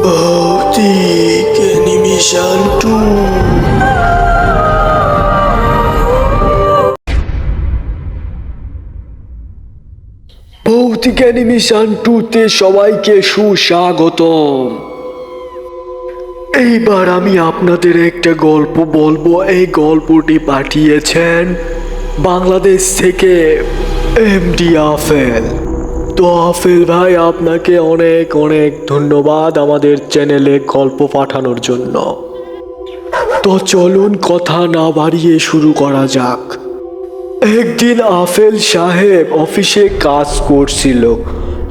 Baltic Animation 2 ভৌতিক animation 2-তে সবাইকে সুস্বাগতম। এইবার আমি আপনাদের একটা গল্প বলবো। এই গল্পটি পাঠিয়েছেন বাংলাদেশ থেকে এমডি আফেল। তো আফেল ভাই, আপনাকে অনেক অনেক ধন্যবাদ আমাদের চ্যানেলে গল্প পাঠানোর জন্য। তো চলুন কথা না বাড়িয়ে শুরু করা যাক। একদিন আফেল সাহেব অফিসে কাজ করছিল।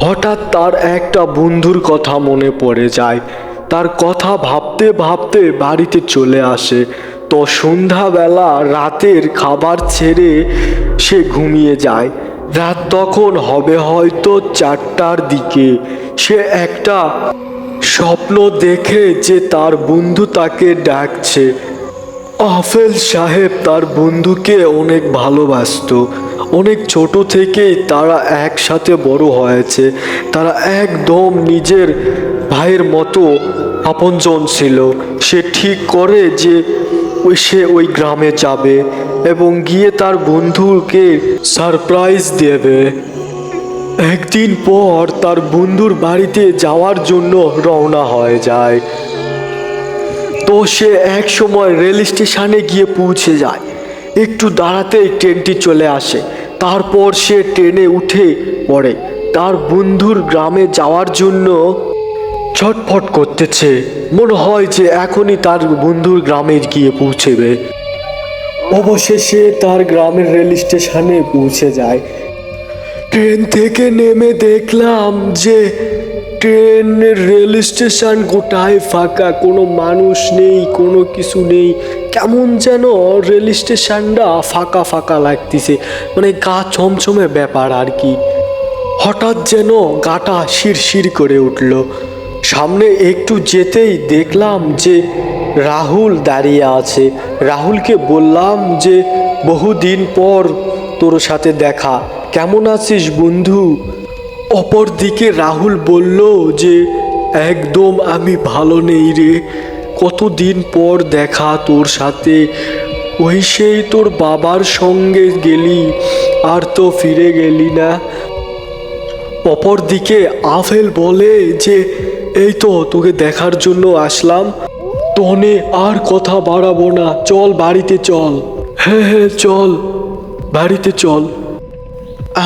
হঠাৎ তার একটা বন্ধুর কথা মনে পড়ে যায়। তার কথা ভাবতে ভাবতে বাড়িতে চলে আসে। তো সন্ধ্যাবেলা রাতের খাবার ছেড়ে সে ঘুমিয়ে যায়। রাত তখন হবে হয়তো 4টার দিকে। সে একটা স্বপ্ন দেখে যে তার বন্ধু তাকে ডাকছে। আফেল সাহেব তার বন্ধুকে অনেক ভালোবাসতো। অনেক ছোট থেকেই তারা একসাথে বড় হয়েছে। তারা একদম নিজের ভাইয়ের মতো আপনজন ছিল। সে ঠিক করে যে সে ওই গ্রামে যাবে এবং গিয়ে তার বন্ধুকে সারপ্রাইজ দেবে। একদিন পর তার বন্ধুর বাড়িতে যাওয়ার জন্য রওনা হয়ে যায়। তো সে এক সময় রেল স্টেশনে গিয়ে পৌঁছে যায়। একটু দাঁড়াতেই ট্রেনটি চলে আসে। তারপর সে ট্রেনে উঠে পড়ে। তার বন্ধুর গ্রামে যাওয়ার জন্য ছটফট করতেছে। মনে হয় যে এখনই তার বন্ধুর গ্রামে গিয়ে পৌঁছেবে। অবশেষে তার গ্রামের রেল স্টেশনে পৌঁছে যায়। ট্রেন থেকে নেমে দেখলাম যে ট্রেনের রেল স্টেশন গোটায় ফাঁকা, কোনো মানুষ নেই, কোনো কিছু নেই। কেমন যেন রেল স্টেশনটা ফাঁকা ফাঁকা লাগতেছে, মানে গা ছমছমে ব্যাপার আর কি। হঠাৎ যেন গাটা শিরশির করে উঠল। সামনে একটু যেতেই দেখলাম যে রাহুল দাঁড়িয়ে আছে। রাহুলকে বললাম যে বহুদিন পর তোর সাথে দেখা, কেমন আছিস বন্ধু? অপরদিকে রাহুল বলল যে একদম আমি ভালো নেই রে, কতদিন পর দেখা তোর সাথে। ওই সেই তোর বাবার সঙ্গে গেলি, আর তো ফিরে গেলি না। অপরদিকে আফেল বলে যে এই তো তোকে দেখার জন্য আসলাম। তনে আর কথা বাড়াবো না, চল বাড়িতে চল। হ্যাঁ হ্যাঁ চল, বাড়িতে চল।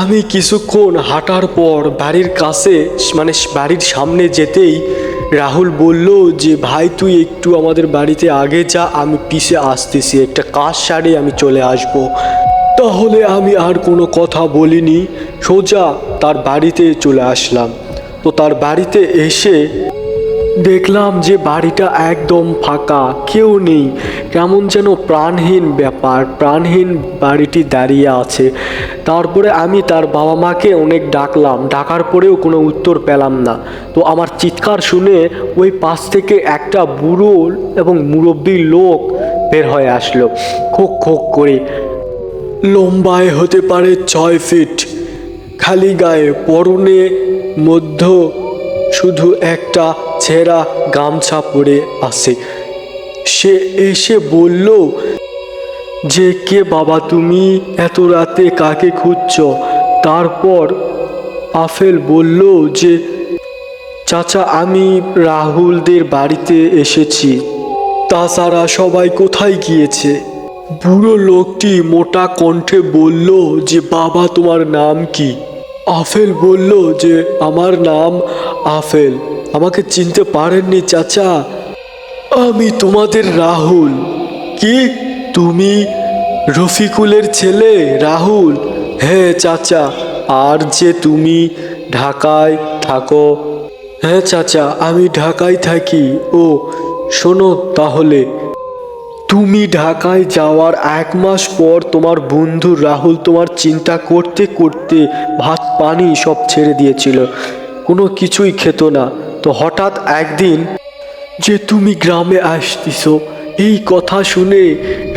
আমি কিছুক্ষণ হাঁটার পর বাড়ির কাছে, মানে বাড়ির সামনে যেতেই রাহুল বলল যে ভাই তুই একটু আমাদের বাড়িতে আগে যা, আমি পিছে আসতেছি, একটা কাজ সারে আমি চলে আসব। তাহলে আমি আর কোনো কথা বলিনি, সোজা তার বাড়িতে চলে আসলাম। তো তার বাড়িতে এসে দেখলাম যে বাড়িটা একদম ফাঁকা, কেউ নেই। কেমন যেন প্রাণহীন ব্যাপার, প্রাণহীন বাড়িটি দাঁড়িয়ে আছে। তারপরে আমি তার বাবা মাকে অনেক ডাকলাম, ডাকার পরেও কোনো উত্তর পেলাম না। তো আমার চিৎকার শুনে ওই পাশ থেকে একটা বুড়ো এবং মুরব্বী লোক বের হয়ে আসলো, খোক খোক করে। লম্বায় হতে পারে 6 ফিট, খালি গায়ে, পরনে মধ্য শুধু একটা ছেঁড়া গামছা পরে আছে। সে এসে বলল যে কে বাবা তুমি, এত রাতে কাকে খুঁজছ? তারপর আফেল বলল যে চাচা আমি রাহুলদের বাড়িতে এসেছি, তাছাড়া সবাই কোথায় গিয়েছে? বুড়ো লোকটি মোটা কণ্ঠে বলল যে বাবা তোমার নাম কি? আফেল বলল যে আমার নাম আফেল, আমাকে চিনতে পারেননি চাচা? আমি তোমাদের রাহুল। কি তুমি রফিকুলের ছেলে রাহুল? হ্যাঁ চাচা। আর যে তুমি ঢাকায় থাকো? হ্যাঁ চাচা, আমি ঢাকায় থাকি। ও শোনো তাহলে, তুমি ঢাকায় যাওয়ার 1 মাস পর তোমার বন্ধু রাহুল তোমার চিন্তা করতে করতে ভাত পানি সব ছেড়ে দিয়েছিল, কোনো কিছুই খেত না। তো হঠাৎ একদিন যে তুমি গ্রামে আসতেছো, এই কথা শুনে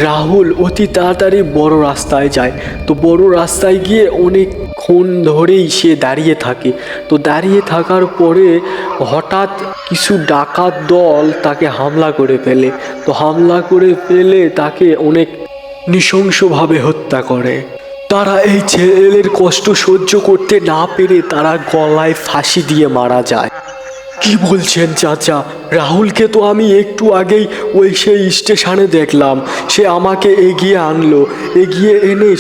রাহুল অতি তাড়াতাড়ি বড় রাস্তায় যায়। তো বড় রাস্তায় গিয়ে অনেকক্ষণ ধরেই সে দাঁড়িয়ে থাকে। তো দাঁড়িয়ে থাকার পরে হঠাৎ কিছু ডাকাত দল তাকে হামলা করে ফেলে। তো হামলা করে ফেলে তাকে অনেক নৃশংসভাবে হত্যা করে। তারা এই ছেলের কষ্ট সহ্য করতে না পেরে তারা গলায় ফাঁসি দিয়ে মারা যায়। কি বলছেন চাচা? রাহুলকে তো আমি একটু আগেই সেই স্টেশনে দেখলাম। সে আমাকে এগিয়ে আনলো, এগিয়ে এনে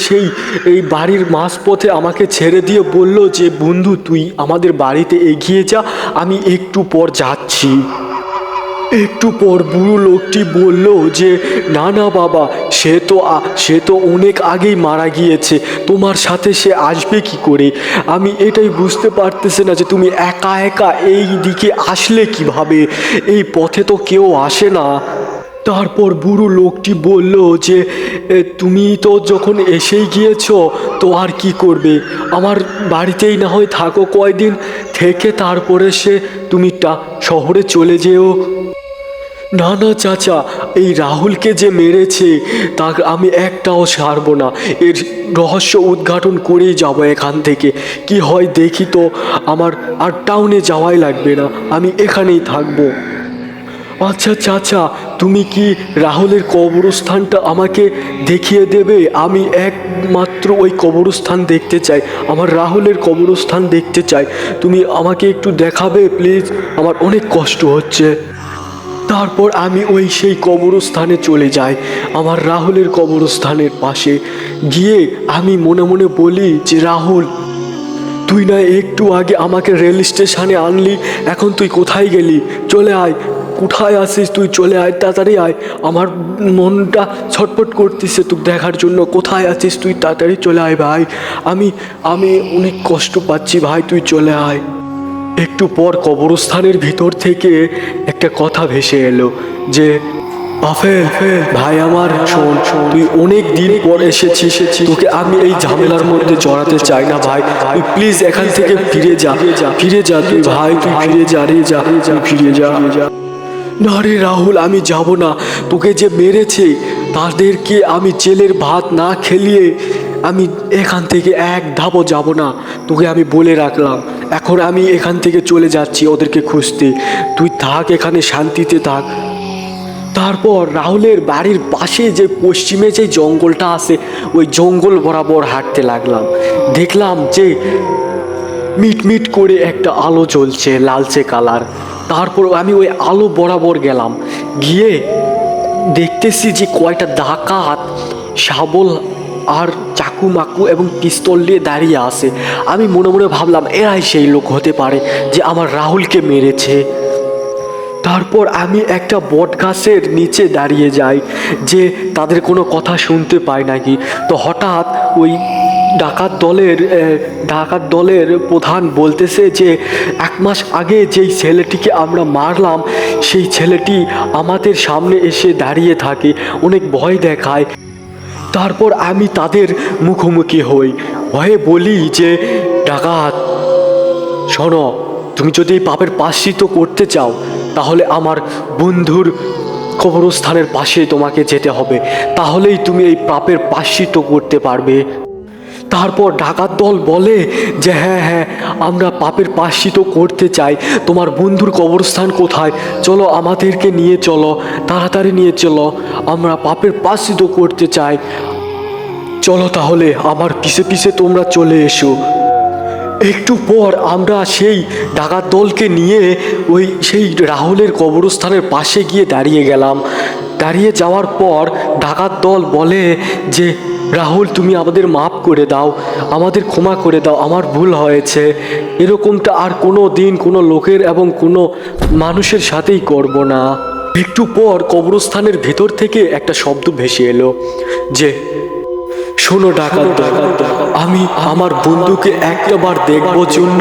এই বাড়ির মাঝপথে আমাকে ছেড়ে দিয়ে বলল যে বন্ধু তুই আমাদের বাড়িতে এগিয়ে যা, আমি একটু পর যাচ্ছি। একটু পর বুড়ো লোকটি বলল যে না না বাবা, সে তো অনেক আগেই মারা গিয়েছে, তোমার সাথে সে আসবে কি করে? আমি এটাই বুঝতে পারতেছি না যে তুমি একা একা এই দিকে আসলে কিভাবে, এই পথে তো কেউ আসে না। তারপর বুড়ো লোকটি বলল যে তুমি তো যখন এসেই গিয়েছ তো আর কি করবে, আমার বাড়িতেই না হয় থাকো কয়দিন, থেকে তারপরে তুমি শহরে চলে যেও। না না চাচা, এই রাহুলকে যে মেরেছে তা আমি একটাও ছাড়বো না, এর রহস্য উদ্ঘাটন করেই যাব এখান থেকে। কি হয় দেখি তো, আমার আর টাউনে যাওয়াই লাগবে না, আমি এখানেই থাকবো। আচ্ছা চাচা, তুমি কি রাহুলের কবরস্থানটা আমাকে দেখিয়ে দেবে? আমি একমাত্র ওই কবরস্থান দেখতে চাই, আমার রাহুলের কবরস্থান দেখতে চাই। তুমি আমাকে একটু দেখাবে প্লিজ, আমার অনেক কষ্ট হচ্ছে। তারপর আমি সেই কবরস্থানে চলে যাই, আমার রাহুলের কবরস্থানের পাশে গিয়ে আমি মনে মনে বলি যে রাহুল, তুই না একটু আগে আমাকে রেল স্টেশনে আনলি, এখন তুই কোথায় গেলি? চলে আয়, কোথায় আসিস তুই? চলে আয়, তাড়াতাড়ি আয়, আমার মনটা ছটফট করতেছে তোকে দেখার জন্য। কোথায় আছিস তুই? তাড়াতাড়ি চলে আয় ভাই, আমি অনেক কষ্ট পাচ্ছি ভাই, তুই চলে আয়। একটু পর কবরস্থানের ভিতর থেকে একটা কথা ভেসে এলো যে আফেল ভাই আমার, শোন, তুই অনেক দিন পর এসেছিস, তোকে আমি এই ঝামেলার মধ্যে জড়াতে চাই না ভাই, তুই প্লিজ এখান থেকে ফিরে যা তুই ভাই, তুই ফিরে যা রে, তুই ফিরে যা। না রে রাহুল, আমি যাব না, তোকে যে মেরেছে তাদেরকে আমি জেলের ভাত না খেলিয়ে আমি এখান থেকে এক ধাপও যাব না, তোকে আমি বলে রাখলাম। এখন আমি এখান থেকে চলে যাচ্ছি ওদেরকে খুঁজতে, তুই থাক এখানে, শান্তিতে থাক। তারপর রাহুলের বাড়ির পাশে যে পশ্চিমে যে জঙ্গলটা আছে, ওই জঙ্গল বরাবর হাঁটতে লাগলাম। দেখলাম যে মিটমিট করে একটা আলো জ্বলছে, লালচে কালার। তারপর আমি ওই আলো বরাবর গেলাম, গিয়ে দেখতেছি যে কয়টা ডাকাত শাবল আর চাকু মাকু এবং পিস্তল নিয়ে দাঁড়িয়ে আছে। আমি মনে মনে ভাবলাম এরাই সেই লোক হতে পারে যে আমার রাহুলকে মেরেছে। তারপর আমি একটা বট গাছের নিচে দাঁড়িয়ে যাই যে তাদের কোনো কথা শুনতে পাই নাকি। তো হঠাৎ ওই ডাকাত দলের প্রধান বলতেছে যে 1 মাস আগে যেই ছেলেটিকে আমরা মারলাম সেই ছেলেটি আমাদের সামনে এসে দাঁড়িয়ে থাকে, অনেক ভয় দেখায়। তারপর আমি তাদের মুখোমুখি হই, ভয়ে বলি যে ডাকাত শোনো, তুমি যদি এই পাপের প্রায়শ্চিত্ত করতে চাও তাহলে আমার বন্ধুর কবরস্থানের পাশে তোমাকে যেতে হবে, তাহলেই তুমি এই পাপের প্রায়শ্চিত্ত করতে পারবে। তারপর ডাকাত দল বলে যে হ্যাঁ, আমরা পাপের প্রায়শ্চিত্ত করতে চাই, তোমার বন্ধুর কবরস্থান কোথায়? চলো আমাদেরকে নিয়ে চলো, তাড়াতাড়ি নিয়ে চলো, আমরা পাপের প্রায়শ্চিত্ত করতে চাই। চলো তাহলে আমার পিছে পিছে তোমরা চলে এসো। একটু পর আমরা সেই ডাকাত দলকে নিয়ে সেই রাহুলের কবরস্থানের পাশে গিয়ে দাঁড়িয়ে গেলাম। দাঁড়িয়ে যাওয়ার পর ডাকাত দল বলে যে রাহুল, তুমি আমাদের মাফ করে দাও, আমাদের ক্ষমা করে দাও, আমার ভুল হয়েছে, এরকমটা আর কোনো দিন কোনো লোকের এবং কোনো মানুষের সাথেই করব না। একটু পর কবরস্থানের ভেতর থেকে একটা শব্দ ভেসে এলো যে শোনো ডাকাত দল, আমি আমার বন্ধুকে একটাবার দেখবার জন্য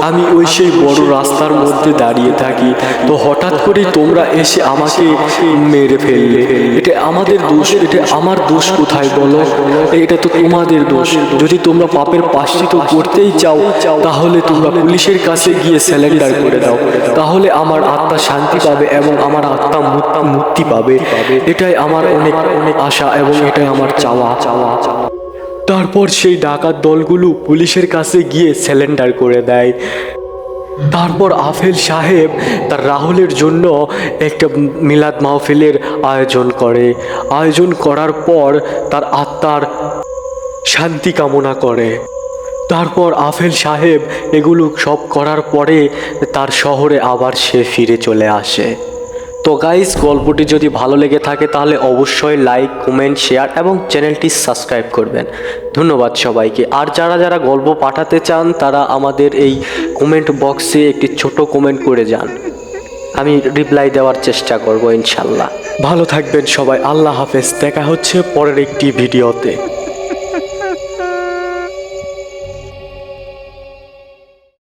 আমি ওই সেই বড় রাস্তার মধ্যে দাঁড়িয়ে থাকি, তো হঠাৎ করে তোমরা এসে আমাকে মেরে ফেললে। এটা আমাদের দোষ, এটা আমার দোষ কোথায় বলো? এটা তো তোমাদের দোষ। যদি তোমরা পাপের প্রায়শ্চিত্ত করতেই চাও তাহলে তোমরা পুলিশের কাছে গিয়ে স্যালেন্ডার করে দাও, তাহলে আমার আত্মা শান্তি পাবে এবং আমার আত্মা মুক্তি পাবে। এটাই আমার অনেক অনেক আশা এবং এটাই আমার চাওয়া। তারপর সেই ডাকাত দলগুলো পুলিশের কাছে গিয়ে স্যালেন্ডার করে দেয়। তারপর আফেল সাহেব তার রাহুলের জন্য একটা মিলাদ মাহফিলের আয়োজন করার পর তার আত্মার শান্তি কামনা করে। তারপর আফেল সাহেব এগুলো সব করার পরে তার শহরে আবার সে ফিরে চলে আসে। তো গাইস, গল্পটি যদি ভালো লেগে থাকে তাহলে অবশ্যই লাইক, কমেন্ট, শেয়ার এবং চ্যানেলটি সাবস্ক্রাইব করবেন। ধন্যবাদ সবাইকে। আর যারা যারা গল্প পাঠাতে চান তারা আমাদের এই কমেন্ট বক্সে একটি ছোট কমেন্ট করে যান, আমি রিপ্লাই দেওয়ার চেষ্টা করব ইনশাল্লাহ। ভালো থাকবেন সবাই, আল্লাহ হাফেজ। দেখা হচ্ছে পরের একটি ভিডিওতে।